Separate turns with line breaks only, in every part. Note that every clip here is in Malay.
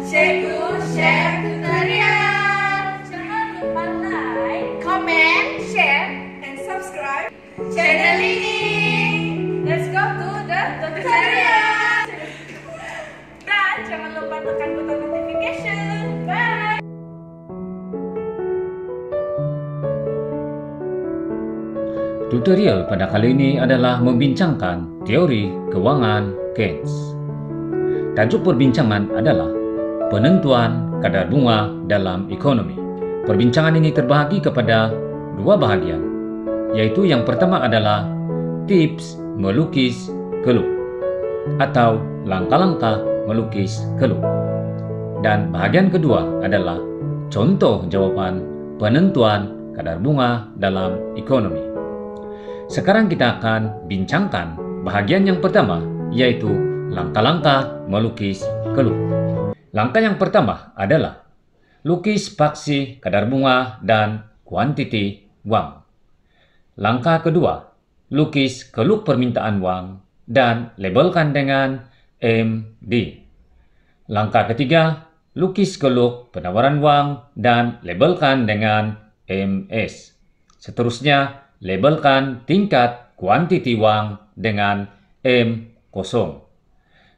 Cikgu Chef Tutorial. Jangan lupa like, comment, share, and subscribe channel ini. Let's go to the tutorial. Dan jangan lupa tekan button notification. Bye.
Tutorial pada kali ini adalah membincangkan teori keuangan Keynes. Tajuk perbincangan adalah penentuan kadar bunga dalam ekonomi. Perbincangan ini terbahagi kepada dua bahagian, yaitu yang pertama adalah tips melukis kelup atau langkah-langkah melukis kelup. Dan bahagian kedua adalah contoh jawapan penentuan kadar bunga dalam ekonomi. Sekarang kita akan bincangkan bahagian yang pertama, yaitu langkah-langkah melukis kelup. Langkah yang pertama adalah lukis paksi kadar bunga dan kuantiti wang. Langkah kedua, lukis kelup permintaan wang dan labelkan dengan MD. Langkah ketiga, lukis kelup penawaran wang dan labelkan dengan MS. Seterusnya, labelkan tingkat kuantiti wang dengan M0.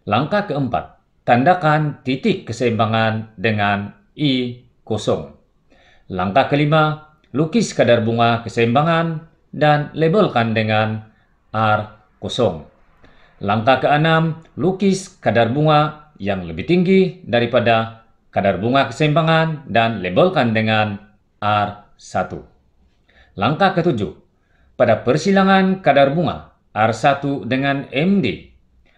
Langkah keempat, tandakan titik keseimbangan dengan I0. Langkah kelima, lukis kadar bunga keseimbangan dan labelkan dengan R0. Langkah keenam, lukis kadar bunga yang lebih tinggi daripada kadar bunga keseimbangan dan labelkan dengan R1. Langkah ketujuh, pada persilangan kadar bunga R1 dengan MD,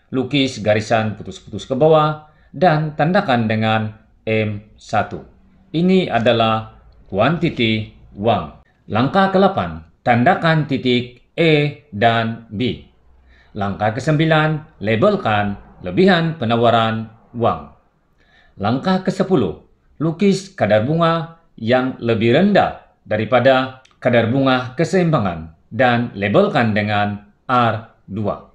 lukis garisan putus-putus ke bawah dan tandakan dengan M1. Ini adalah kuantiti wang. Langkah ke-8, tandakan titik E dan B. Langkah ke-9, labelkan lebihan penawaran wang. Langkah ke-10, lukis kadar bunga yang lebih rendah daripada kadar bunga keseimbangan dan labelkan dengan R2.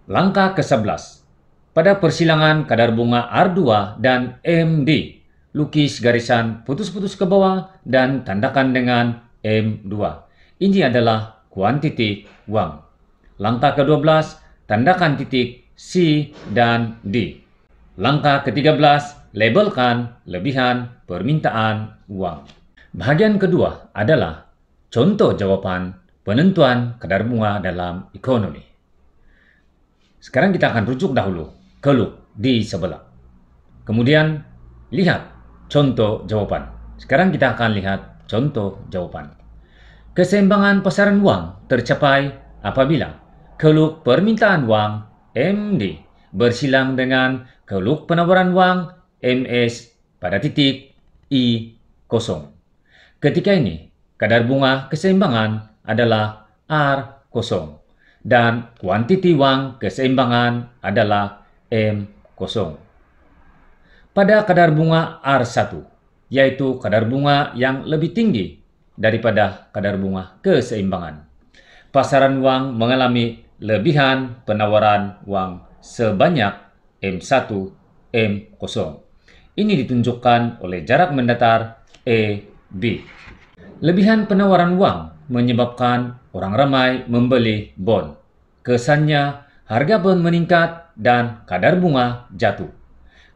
Langkah ke-11, pada persilangan kadar bunga R2 dan MD, lukis garisan putus-putus ke bawah dan tandakan dengan M2. Ini adalah kuantiti wang. Langkah ke-12, tandakan titik C dan D. Langkah ke-13, labelkan lebihan permintaan uang. Bahagian kedua adalah contoh jawapan penentuan kadar bunga dalam ekonomi. Sekarang kita akan rujuk dahulu kelup di sebelah. Kemudian lihat contoh jawapan. Sekarang kita akan lihat contoh jawapan. Keseimbangan pasaran wang tercapai apabila kelup permintaan wang MD bersilang dengan kelup penawaran wang MS pada titik I0. Ketika ini, kadar bunga keseimbangan adalah R0 dan kuantiti wang keseimbangan adalah M0. Pada kadar bunga R1, yaitu kadar bunga yang lebih tinggi daripada kadar bunga keseimbangan, pasaran wang mengalami lebihan penawaran wang sebanyak M1, M0. Ini ditunjukkan oleh jarak mendatar EB. Lebihan penawaran wang menyebabkan orang ramai membeli bon. Kesannya, harga bon meningkat dan kadar bunga jatuh.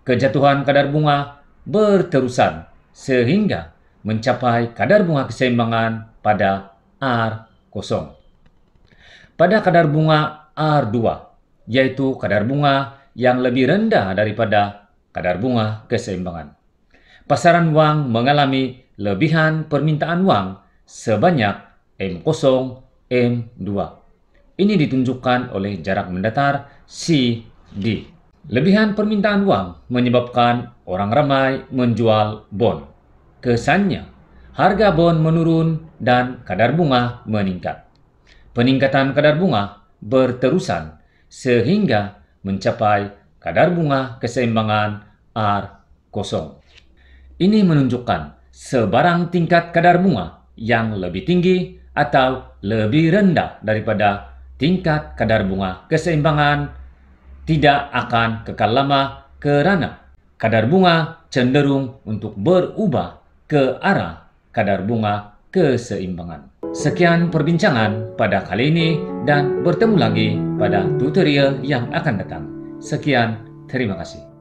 Kejatuhan kadar bunga berterusan sehingga mencapai kadar bunga keseimbangan pada R0. Pada kadar bunga R2, yaitu kadar bunga yang lebih rendah daripada kadar bunga keseimbangan, pasaran wang mengalami lebihan permintaan wang sebanyak M0, M2. Ini ditunjukkan oleh jarak mendatar CD. Lebihan permintaan wang menyebabkan orang ramai menjual bon. Kesannya, harga bon menurun dan kadar bunga meningkat. Peningkatan kadar bunga berterusan sehingga mencapai kadar bunga keseimbangan R0. Ini menunjukkan sebarang tingkat kadar bunga yang lebih tinggi atau lebih rendah daripada tingkat kadar bunga keseimbangan tidak akan kekal lama kerana kadar bunga cenderung untuk berubah ke arah kadar bunga keseimbangan. Sekian perbincangan pada kali ini dan bertemu lagi pada tutorial yang akan datang. Sekian, terima kasih.